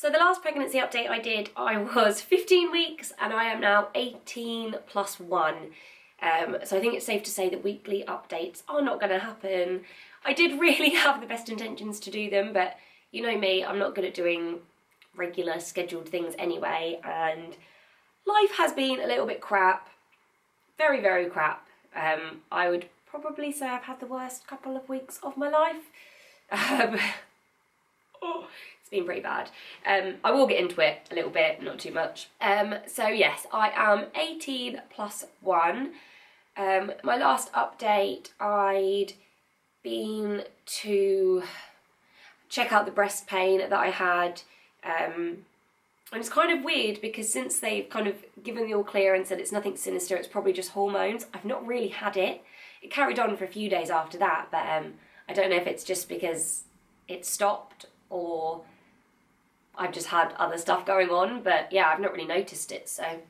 So the last pregnancy update I did, I was 15 weeks and I am now 18 plus 1. So I think it's safe to say that weekly updates are not going to happen. I did really have the best intentions to do them, but you know me, I'm not good at doing regular scheduled things anyway, and life has been a little bit crap. Very, very crap. I would probably say I've had the worst couple of weeks of my life. It's been pretty bad. I will get into it a little bit, not too much. So yes, I am 18 plus 1. My last update, I'd been to check out the breast pain that I had. And it's kind of weird because since they've kind of given the all clear and said it's nothing sinister, it's probably just hormones, I've not really had it. It carried on for a few days after that, but I don't know if it's just because it stopped or I've just had other stuff going on, but yeah, I've not really noticed it, so.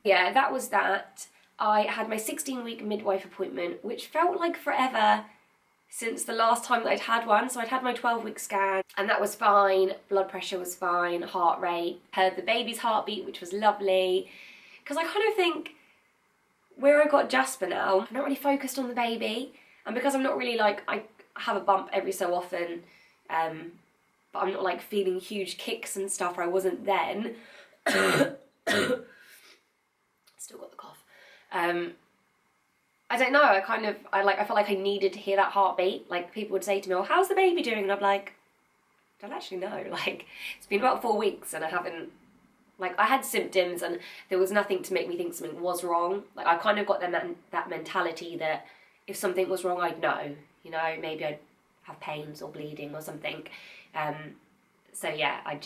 Yeah, that was that. I had my 16-week midwife appointment, which felt like forever since the last time that I'd had one. So I'd had my 12-week scan and that was fine. Blood pressure was fine, heart rate, heard the baby's heartbeat, which was lovely. Because I kind of think where I got Jasper now, I'm not really focused on the baby. And because I'm not really like, I have a bump every so often, but I'm not like feeling huge kicks and stuff, or I wasn't then. Still got the cough. I don't know, I felt like I needed to hear that heartbeat. Like people would say to me, well, how's the baby doing? And I'm like, I don't actually know. Like it's been about 4 weeks and I haven't, like I had symptoms and there was nothing to make me think something was wrong. Like I kind of got that mentality that if something was wrong, I'd know, you know, maybe I'd have pains or bleeding or something. So yeah, I'd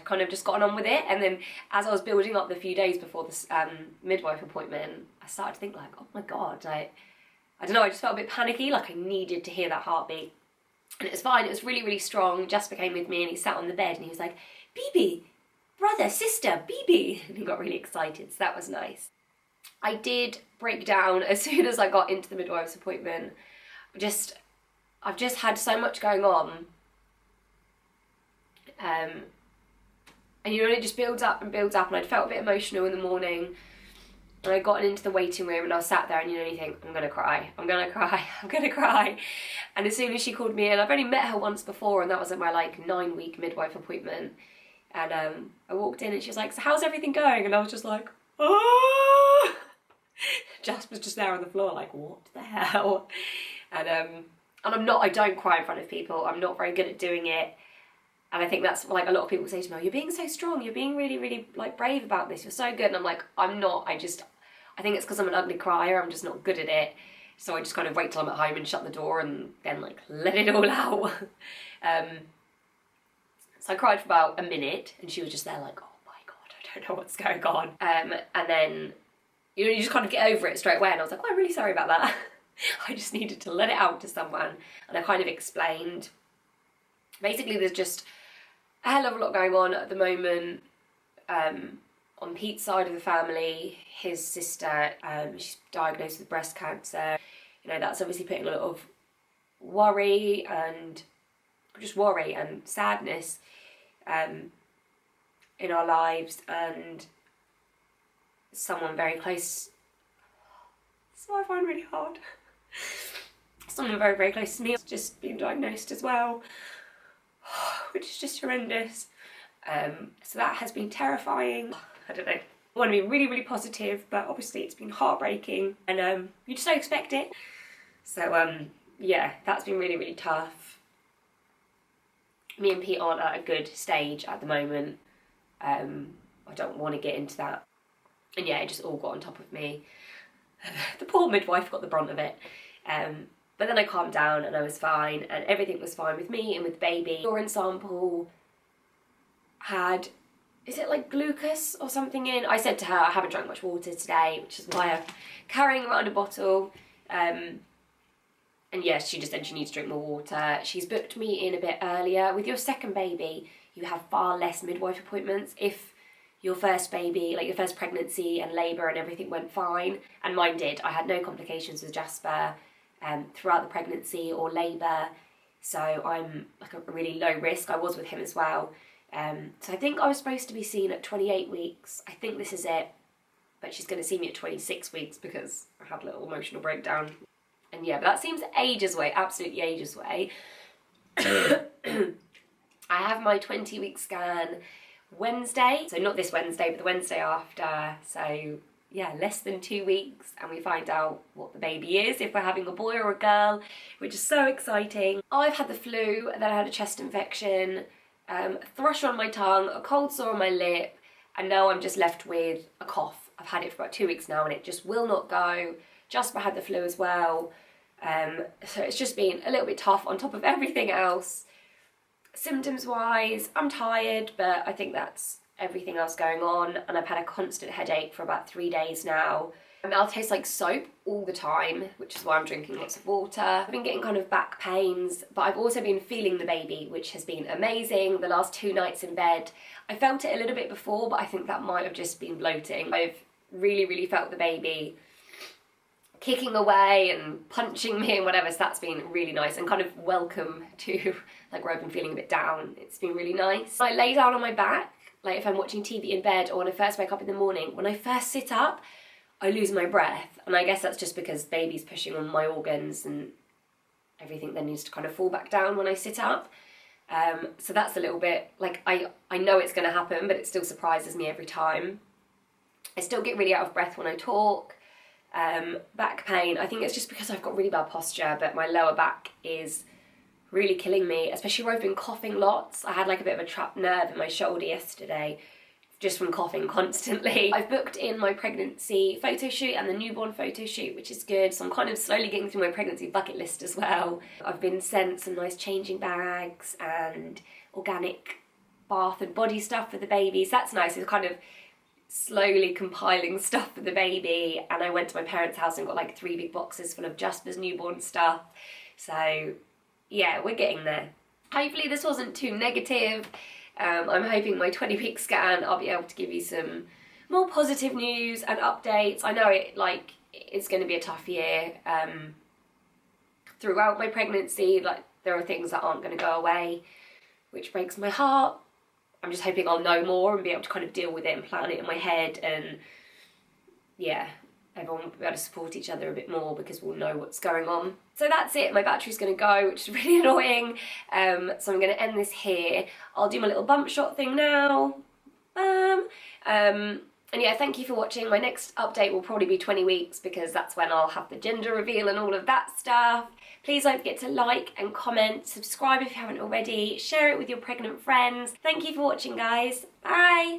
kind of just gotten on with it. And then as I was building up the few days before this midwife appointment, I started to think like, oh my God, I don't know, I just felt a bit panicky, like I needed to hear that heartbeat. And it was fine, it was really, really strong. Jasper came with me and he sat on the bed and he was like, Bibi, brother, sister, Bibi. And he got really excited, so that was nice. I did break down as soon as I got into the midwife's appointment. I've just had so much going on. And you know, it just builds up and I felt a bit emotional in the morning and I got into the waiting room and I was sat there and you know, you think, I'm gonna cry. And as soon as she called me in, I've only met her once before and that was at my like 9-week midwife appointment, and I walked in and she was like, so how's everything going? And I was just like, oh. Jasper's just there on the floor like, what the hell? And I don't cry in front of people. I'm not very good at doing it. And I think that's like a lot of people say to me, oh, you're being so strong, you're being really, really like brave about this, you're so good. And I'm like, I'm not, I think it's because I'm an ugly crier, I'm just not good at it. So I just kind of wait till I'm at home and shut the door and then like let it all out. So I cried for about a minute and she was just there like, oh my God, I don't know what's going on. And then, you know, you just kind of get over it straight away. And I was like, oh, I'm really sorry about that. I just needed to let it out to someone. And I kind of explained, basically there's just a hell of a lot going on at the moment. On Pete's side of the family, his sister, she's diagnosed with breast cancer. You know, that's obviously putting a lot of worry and sadness in our lives, and someone very close, so I find really hard. Someone very, very close to me has just been diagnosed as well, which is just horrendous. So that has been terrifying. I don't know. I want to be really, really positive, but obviously it's been heartbreaking and you just don't expect it. So yeah, that's been really, really tough. Me and Pete aren't at a good stage at the moment. I don't want to get into that. And yeah, it just all got on top of me. The poor midwife got the brunt of it. But then I calmed down and I was fine and everything was fine with me and with baby. Urine sample had, is it like glucose or something in? I said to her, I haven't drank much water today, which is why I'm carrying around a bottle. And yes, she just said she needs to drink more water. She's booked me in a bit earlier. With your second baby, you have far less midwife appointments. If your first baby, like your first pregnancy and labour and everything went fine, and mine did. I had no complications with Jasper throughout the pregnancy or labour, so I'm like a really low risk. I was with him as well. So I think I was supposed to be seen at 28 weeks. I think this is it. But she's going to see me at 26 weeks because I had a little emotional breakdown. And yeah, but that seems ages away, absolutely ages away. I have my 20-week scan Wednesday. So not this Wednesday, but the Wednesday after. So yeah, less than 2 weeks, and we find out what the baby is, if we're having a boy or a girl, which is so exciting. I've had the flu, then I had a chest infection, a thrush on my tongue, a cold sore on my lip, and now I'm just left with a cough. I've had it for about 2 weeks now and it just will not go. Jasper had the flu as well. So it's just been a little bit tough on top of everything else. Symptoms wise, I'm tired, but I think that's everything else going on, and I've had a constant headache for about 3 days now. My mouth tastes like soap all the time, which is why I'm drinking lots of water. I've been getting kind of back pains, but I've also been feeling the baby, which has been amazing. The last 2 nights in bed, I felt it a little bit before, but I think that might have just been bloating. I've really felt the baby kicking away and punching me and whatever, so that's been really nice and kind of welcome to like where I've been feeling a bit down. It's been really nice. I lay down on my back, like if I'm watching TV in bed or when I first wake up in the morning. When I first sit up, I lose my breath, and I guess that's just because baby's pushing on my organs and everything then needs to kind of fall back down when I sit up. So that's a little bit, like I know it's going to happen, but it still surprises me every time. I still get really out of breath when I talk. Back pain, I think it's just because I've got really bad posture, but my lower back is really killing me, especially where I've been coughing lots. I had like a bit of a trapped nerve in my shoulder yesterday just from coughing constantly. I've booked in my pregnancy photo shoot and the newborn photo shoot, which is good, so I'm kind of slowly getting through my pregnancy bucket list as well. I've been sent some nice changing bags and organic bath and body stuff for the babies. That's nice. It's kind of slowly compiling stuff for the baby, and I went to my parents' house and got like 3 big boxes full of Jasper's newborn stuff. So yeah, we're getting there. Hopefully this wasn't too negative. I'm hoping my 20-week scan, I'll be able to give you some more positive news and updates. I know it's going to be a tough year. Throughout my pregnancy, like there are things that aren't going to go away, which breaks my heart. I'm just hoping I'll know more and be able to kind of deal with it and plan it in my head, and yeah, everyone will be able to support each other a bit more because we'll know what's going on. So that's it, my battery's going to go, which is really annoying. So I'm going to end this here. I'll do my little bump shot thing now. And yeah, thank you for watching. My next update will probably be 20 weeks because that's when I'll have the gender reveal and all of that stuff. Please don't forget to like and comment, subscribe if you haven't already, share it with your pregnant friends. Thank you for watching, guys. Bye!